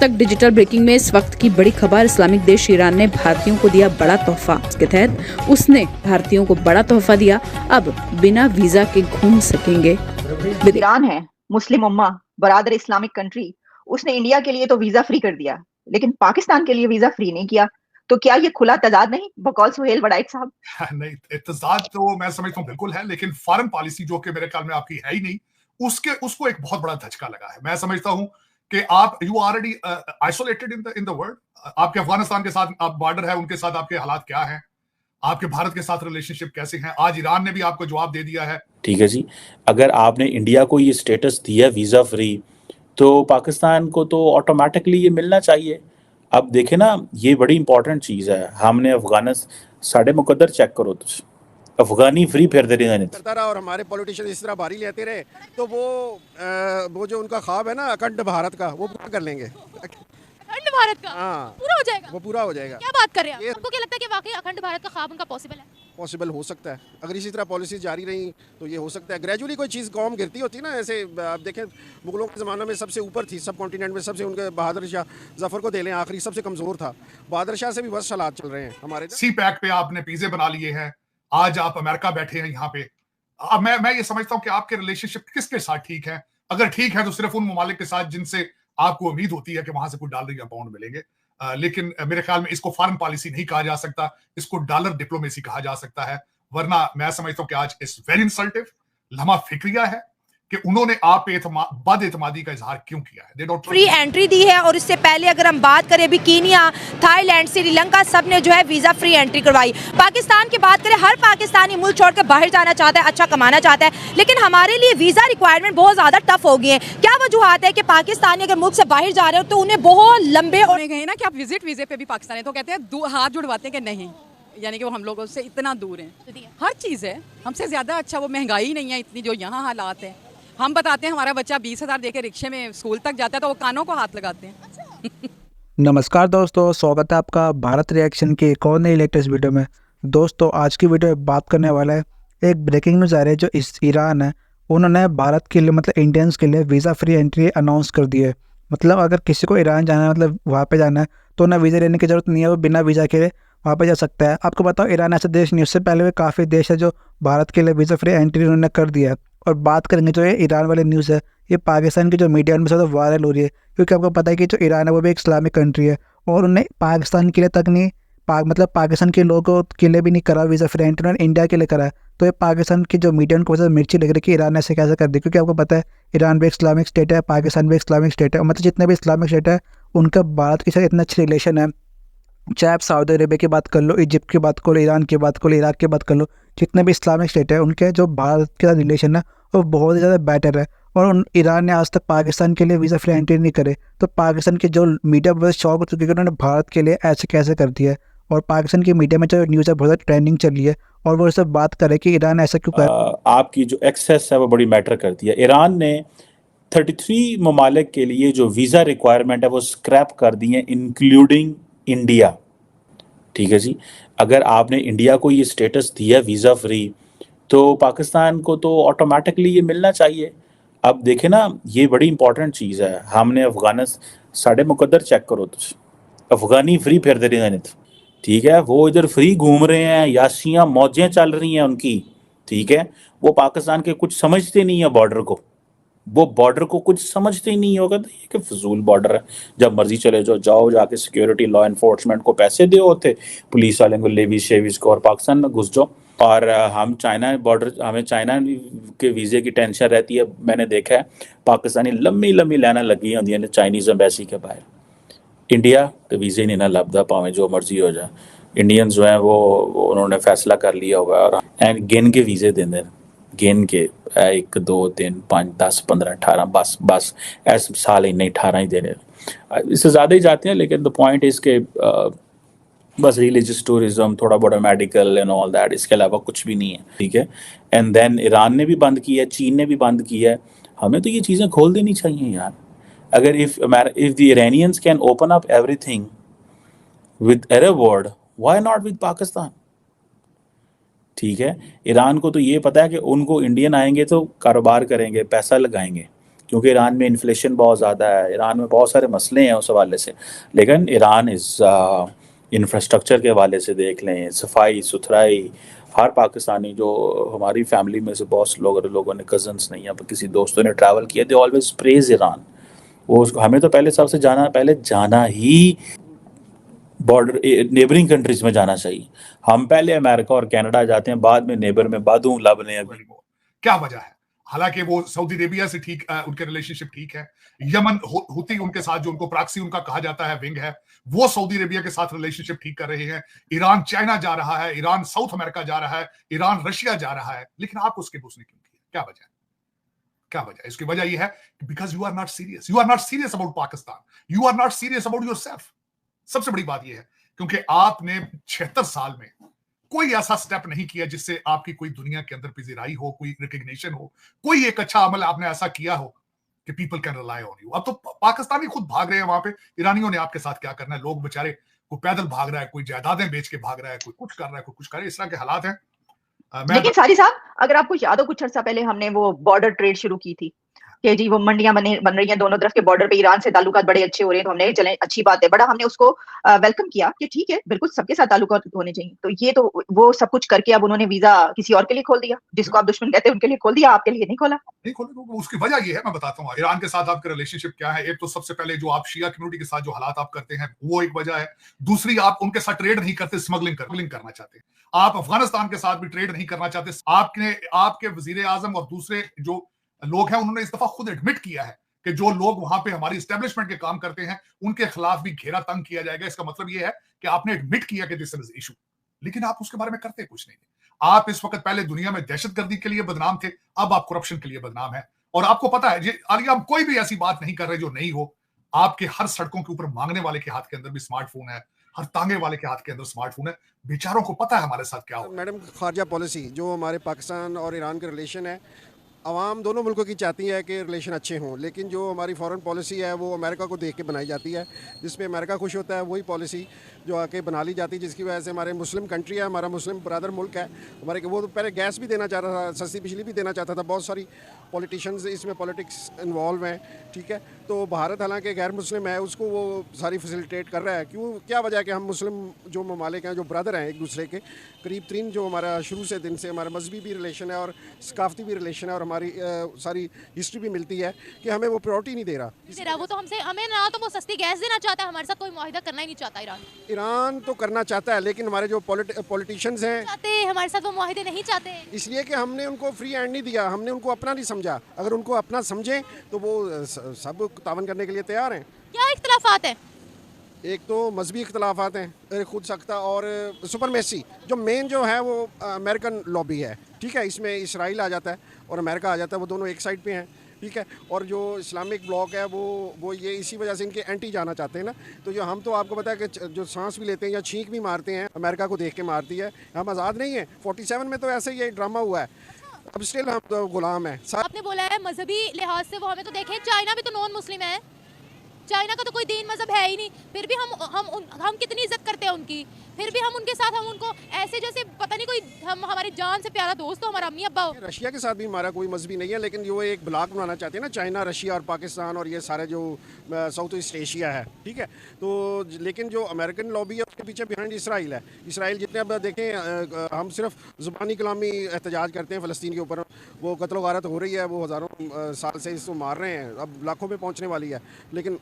तक digital breaking में इस वक्त की बड़ी खबर। इस्लामिक देश ईरान ने भारतीयों को दिया बड़ा तोहफा। इसके तहत उसने भारतीयों को बड़ा तोहफा दिया। अब बिना वीजा के घूम सकेंगे। ईरान है मुस्लिम उम्मा, बरादर इस्लामिक कंट्री, उसने इंडिया के लिए तो वीजा फ्री कर दिया, लेकिन पाकिस्तान के लिए वीजा फ्री नहीं किया। तो क्या ये खुला तजाद नहीं बकौल सुहेल वड़ाइक साहब? नहीं, तजाद तो मैं समझता हूँ बिल्कुल है, लेकिन फॉरेन पॉलिसी जो कि मेरे ख्याल में आपकी है ही नहीं, उसको एक बहुत बड़ा धचका लगा है। मैं समझता हूँ कि आप you already isolated in the world. आपके अफगानिस्तान के साथ आप बॉर्डर है, उनके साथ आपके हालात क्या हैं, आपके भारत के साथ रिलेशनशिप कैसे हैं। आज ईरान ने भी आपको जवाब दे दिया है। ठीक है जी, अगर आपने इंडिया को ये स्टेटस दिया वीज़ा फ्री, तो पाकिस्तान को तो ऑटोमेटिकली ये मिलना चाहिए। अब देखें ना, ये बड़ी इंपॉर्टेंट चीज़ है। हमने साढ़े मुकद्दर चेक करो तुम, अफगानी फ्री फिर दे रहे करता रहा और हमारे पॉलिटिशियन इस तरह बारी लेते रहे, तो वो जो उनका ख्वाब है ना अखंड भारत का, वो पूरा कर लेंगे। अखंड भारत का पूरा हो जाएगा? वो पूरा हो जाएगा। क्या बात कर रहे हैं? आपको क्या लगता है कि वाकई अखंड भारत का ख्वाब उनका पॉसिबल है? पॉसिबल हो सकता है, अगर इसी तरह पॉलिसी जारी रही तो ये हो सकता है। ग्रेजुअली कोई चीज़ कौम गिरती होती ना, ऐसे आप देखें मुगलों के ज़माने में सबसे ऊपर थी, सब कॉन्टिनेंट में सबसे, उनके बहादुर शाह जफर को दे लें, आखिरी सबसे कमज़ोर था। बहादुर शाह से भी बस हालात चल रहे हैं हमारे। सी पैक पे आपने वीजे बना लिए हैं, आज आप अमेरिका बैठे हैं यहाँ पे। अब मैं ये समझता हूँ कि आपके रिलेशनशिप किसके साथ ठीक है। अगर ठीक है तो सिर्फ उन ममालिक के साथ जिनसे आपको उम्मीद होती है कि वहां से कोई डॉलर या पाउंड मिलेंगे। लेकिन मेरे ख्याल में इसको फॉरेन पॉलिसी नहीं कहा जा सकता, इसको डॉलर डिप्लोमेसी कहा जा सकता है। वरना मैं समझता हूं कि आज इस वेरी इंसल्टिव, लम्हा फिक्रिया है कि उन्होंने आप पे बद एतमादी का इजहार क्यों किया है। फ्री एंट्री दी है, और इससे पहले अगर हम बात करें, अभी कीनिया, थाईलैंड, श्रीलंका, सब ने जो है वीजा फ्री एंट्री करवाई। पाकिस्तान की बात करें, हर पाकिस्तानी मुल्क छोड़कर बाहर जाना चाहता है, अच्छा कमाना चाहता है, लेकिन हमारे लिए वीजा रिक्वायरमेंट बहुत ज्यादा टफ हो गई है। क्या वजूहत है कि पाकिस्तानी अगर मुल्क से बाहर जा रहे हो तो उन्हें बहुत लंबे और कहे ना कि आप विजिट वीजे पे भी पाकिस्तानी तो कहते हैं हाथ जुड़वाते हैं कि नहीं, यानी कि वो हम लोगों से इतना दूर हैं। हर चीज़ है हमसे ज़्यादा अच्छा, वो महंगाई नहीं है इतनी जो यहाँ हालात है। हम बताते हैं हमारा बच्चा 20,000 देके रिक्शे में स्कूल तक जाता है तो वो कानों को हाथ लगाते हैं। नमस्कार दोस्तों, स्वागत है आपका भारत रिएक्शन के एक और नई लेटेस्ट वीडियो में। दोस्तों आज की वीडियो में बात करने वाला है, एक ब्रेकिंग न्यूज़ आ रही है जो ईरान है, उन्होंने भारत के लिए मतलब इंडियंस के लिए वीज़ा फ्री एंट्री अनाउंस कर दी है। मतलब अगर किसी को ईरान जाना है, मतलब वहाँ पे जाना है, तो उन्हें वीज़ा लेने की ज़रूरत नहीं है, वो बिना वीज़ा के वहाँ पे जा सकता है। आपको बताओ, ईरान ऐसा देश नहीं, उससे पहले भी काफ़ी देश है जो भारत के लिए वीज़ा फ्री एंट्री उन्होंने कर दिया है। और बात करेंगे जो ये ईरान वाली न्यूज़ है, ये पाकिस्तान की जो मीडिया में ज़्यादा वायरल हो रही है, क्योंकि आपको पता है कि जो ईरान है वो भी एक इस्लामिक कंट्री है, और उन्हें पाकिस्तान के लिए तक नहीं, मतलब पाकिस्तान के लोगों के लिए भी नहीं करा वीज़ा फ्री एंट्री, उन्होंने इंडिया के लिए करा है। तो ये पाकिस्तान की जो मीडिया उनको वजह मिर्ची लग रही है कि ईरान ऐसे कैसे कर दी, क्योंकि आपको पता है ईरान भी एक इस्लामिक स्टेट है, पाकिस्तान भी एक इस्लामिक स्टेट है। मतलब जितने भी इस्लामिक स्टेट है उनका भारत के साथ इतना अच्छा रिलेशन है। चाहे आप सऊदी अरेबिया की बात कर लो, इजिप्ट की बात कर लो, ईरान की बात कर लो, इराक की बात कर लो, जितने भी इस्लामिक स्टेट है उनके जो भारत के साथ रिलेशन है वो बहुत ही ज़्यादा बेटर है। और ईरान ने आज तक पाकिस्तान के लिए वीज़ा फ्री एंट्री नहीं करे, तो पाकिस्तान के जो मीडिया बहुत शौक हो चुकी है उन्होंने भारत के लिए ऐसे कैसे कर दिया है। और पाकिस्तान की मीडिया में जो न्यूज़ है बहुत ज़्यादा ट्रेंडिंग चल रही है, और वो सब बात करे कि ईरान ऐसा क्यों कर। आपकी जो एक्सेस है वो बड़ी मैटर करती है। ईरान ने 33 ममालिक के लिए जो वीज़ा रिक्वायरमेंट है वो स्क्रैप कर दी है, इंक्लूडिंग इंडिया। ठीक है जी, अगर आपने इंडिया को ये स्टेटस दिया वीज़ा फ्री, तो पाकिस्तान को तो ऑटोमेटिकली ये मिलना चाहिए। अब देखें ना, ये बड़ी इंपॉर्टेंट चीज़ है। हमने साढ़े मुकद्दर चेक करो तुम, अफगानी फ्री फिर दे रहे हैं। ठीक है, वो इधर फ्री घूम रहे हैं, याशियाँ मौजें चल रही हैं उनकी। ठीक है, वो पाकिस्तान के कुछ समझते नहीं है बॉर्डर को, वो बॉर्डर को कुछ समझते ही नहीं होगा। तो ये कि फजूल बॉर्डर है, जब मर्जी चले जाओ जाके सिक्योरिटी लॉ इन्फोर्समेंट को पैसे दे होते, पुलिस वाले को लेविस शेविस को, और पाकिस्तान में घुस जाओ। और हम चाइना बॉर्डर, हमें चाइना के वीज़े की टेंशन रहती है। मैंने देखा है पाकिस्तानी लम्बी लम्बी लाइनें लगी होंगी ने चाइनीज़ एम्बेसी के बाहर। इंडिया तो वीज़े नहीं ना लभदा, भावें जो मर्जी हो जाए। इंडियन जो हैं वो उन्होंने फैसला कर लिया हुआ है, और एंड गिन के वीज़े देंगे, गिन के 1 2 3 5 10 15 18, बस ऐसे साल ही नहीं 18 ही देने, इससे ज़्यादा ही जाते हैं। लेकिन द पॉइंट इज़ के बस रिलीजियस टूरिज्म, थोड़ा बड़ा मेडिकल एंड ऑल दैट, इसके अलावा कुछ भी नहीं है। ठीक है, एंड देन ईरान ने भी बंद किया है, चीन ने भी बंद किया है। हमें तो ये चीज़ें खोल देनी चाहिए यार। अगर if the Iranians can open up everything with Arab world, why not with Pakistan. ठीक है, ईरान को तो ये पता है कि उनको इंडियन आएंगे तो कारोबार करेंगे, पैसा लगाएंगे, क्योंकि ईरान में इन्फ्लेशन बहुत ज़्यादा है, ईरान में बहुत सारे मसले हैं उस हवाले से। लेकिन ईरान इंफ्रास्ट्रक्चर के हवाले से देख लें, सफाई सुथराई, हर पाकिस्तानी जो हमारी फैमिली में से बहुत से लोगों ने, कज़न्स नहीं या किसी दोस्तों ने ट्रैवल किया, दे ऑलवेज प्रेज ईरान। वो हमें तो पहले सबसे पहले जाना ही बॉर्डर नेबरिंग कंट्रीज में जाना चाहिए। हम पहले अमेरिका और कनाडा जाते हैं, बाद में नेबर में बादू लबने। अभी क्या वजह है? हालांकि वो सऊदी अरेबिया से ठीक उनके रिलेशनशिप ठीक है, यमन हुती उनके साथ जो उनको प्रॉक्सी उनका कहा जाता है विंग है, वो सऊदी अरेबिया के साथ रिलेशनशिप ठीक कर रहे हैं। ईरान चाइना जा रहा है, ईरान साउथ अमेरिका जा रहा है, ईरान रशिया जा रहा है, लेकिन आप उसके उसने क्यों किया? क्या वजह है? क्या वजह? इसकी वजह यह है because you are not serious, you are not serious about Pakistan, you are not serious about yourself. सबसे बड़ी बात यह है क्योंकि आपने 76 साल में कोई ऐसा स्टेप नहीं किया जिससे आपकी कोई दुनिया के अंदर पिज़राई हो, कोई रिकग्निशन हो, कोई एक अच्छा अमल आपने ऐसा किया हो कि people can rely on you. अब तो पाकिस्तानी खुद भाग रहे हैं वहां पे, ईरानियों ने आपके साथ क्या करना है? लोग बेचारे कोई पैदल भाग रहा है, कोई जायदादें बेच के भाग रहा है, कोई कुछ कर रहा है, कोई कुछ कर रहा है, इस तरह के हालात हैं। लेकिन सारी साहब, अगर आपको याद हो कुछ अर्सा पहले हमने वो बॉर्डर ट्रेड शुरू की थी कि जी वो मंडियां बन रही हैं दोनों तरफ के बॉर्डर पे, ईरान से ताल्लुकात बड़े अच्छे हो रहे हैं, तो हमने चले अच्छी बात है, बड़ा हमने उसको वेलकम किया कि ठीक है बिल्कुल सबके साथ ताल्लुकात होने चाहिए। तो ये तो वो सब कुछ करके अब उन्होंने वीजा किसी और के लिए खोल दिया, जिसको आप दुश्मन कहते हैं उनके लिए खोल दिया, आपके लिए नहीं खोला। नहीं खोले तो उसकी वजह ये है, मैं बताता हूँ ईरान के साथ आपका रिलेशनशिप क्या है। एक तो सबसे पहले जो आप शिया कम्युनिटी के साथ जो हालात आप करते हैं वो एक वजह है। दूसरी, आप उनके साथ ट्रेड नहीं करते, स्मगलिंग करना चाहते हैं। आप अफगानिस्तान के साथ भी ट्रेड नहीं करना चाहते। आपके वजीर आजम और दूसरे जो लोग हैं उन्होंने इस दफा खुद एडमिट किया है कि जो लोग वहां पे हमारी एस्टेब्लिशमेंट के काम करते हैं उनके खिलाफ भी घेरा तंग किया जाएगा। इसका मतलब यह है कि आपने एडमिट किया कि दिस इज इशू, लेकिन आप उसके बारे में करते कुछ नहीं। आप इस वक्त पहले दुनिया में दहशतगर्दी के लिए बदनाम थे, अब आप करप्शन के लिए बदनाम है। और आपको पता है आलिया, हम कोई भी ऐसी बात नहीं कर रहे जो नहीं हो। आपके हर सड़कों के ऊपर मांगने वाले के हाथ के अंदर भी स्मार्टफोन है, हर तांगे वाले के हाथ के अंदर स्मार्टफोन है। बेचारों को पता है हमारे साथ क्या हो। मैडम, खारजा पॉलिसी जो हमारे पाकिस्तान और ईरान के रिलेशन है, अवाम दोनों मुल्कों की चाहती है कि रिलेशन अच्छे हों, लेकिन जो हमारी फॉरेन पॉलिसी है वो अमेरिका को देख के बनाई जाती है, जिसमें अमेरिका खुश होता है वही पॉलिसी जो आके बना ली जाती है, जिसकी वजह से हमारे मुस्लिम कंट्री है, हमारा मुस्लिम ब्रदर मुल्क है हमारे, वो तो पहले गैस भी देना चाह रहा था, सस्ती बिजली भी देना चाहता था, बहुत सारी पॉलिटिशियंस इसमें पॉलिटिक्स इन्वॉल्व हैं, ठीक है। तो भारत हालांकि गैर मुस्लिम है, उसको वो सारी फैसिलिटेट कर रहा है। क्या वजह है कि हम मुस्लिम जो ममालिक हैं, जो ब्रदर हैं एक दूसरे के करीब तरीन, जो हमारा शुरू से दिन से हमारा मजहबी भी रिलेशन है और सकाफती भी रिलेशन है और हमारी सारी हिस्ट्री भी मिलती है कि हमें वो प्रायोरिटी नहीं दे रहा। वो तो हमें ना तो वो सस्ती गैस देना चाहता है, हमारे साथ कोई मुआहिदा करना ही नहीं चाहता। ईरान तो करना चाहता है, लेकिन हमारे जो पॉलिटिशियंस हैं हमारे साथ वो मुआहिदे नहीं चाहते, इसलिए कि हमने उनको फ्री हैंड नहीं दिया, हमने उनको अपना नहीं समझा। अगर उनको अपना समझें तो वो सब तावन करने के लिए तैयार हैं। क्या इख्तलाफात हैं? एक तो मजहबी इख्तलाफात हैं, खुद सख्ता, और सुपरमेसी जो मेन जो है वो अमेरिकन लॉबी है, ठीक है। इसमें इसराइल आ जाता है और अमेरिका आ जाता है, वो दोनों एक साइड पे हैं, ठीक है। और जो इस्लामिक ब्लॉक है वो ये इसी वजह से इनके एंटी जाना चाहते हैं ना। तो जो हम तो आपको पता है कि जो सांस भी लेते हैं या छींक भी मारते हैं, अमेरिका को देख के मारती है। हम आज़ाद नहीं हैं। 47 में तो ऐसे ही ड्रामा हुआ है, अब स्टिल हम तो गुलाम हैं। आपने बोला है मजहबी लिहाज से वो हमें तो देखें, चाइना भी तो नॉन मुस्लिम है, चाइना का तो कोई दीन मजहब है ही नहीं, फिर भी हम कितनी इज्जत करते हैं उनकी, फिर भी हम उनके साथ हम उनको ऐसे जैसे पता नहीं कोई हम हमारी जान से प्यारा दोस्त हो, हमारा अम्मी अब्बा हो। रशिया के साथ भी हमारा कोई मजहबी नहीं है, लेकिन जो एक ब्लॉक बनाना चाहते हैं ना, चाइना, रशिया और पाकिस्तान और ये सारे जो साउथ ईस्ट एशिया है, ठीक है। तो लेकिन जो अमेरिकन लॉबी है उसके पीछे बिहाइंड इसराइल है। इसराइल जितने अब देखें, हम सिर्फ ज़ुबानी कलामी एहतजाज करते हैं फ़लस्तीन के ऊपर, वो कत्ल वारत हो रही है, वो हज़ारों साल से इसको मार रहे हैं, अब लाखों में पहुँचने वाली है, लेकिन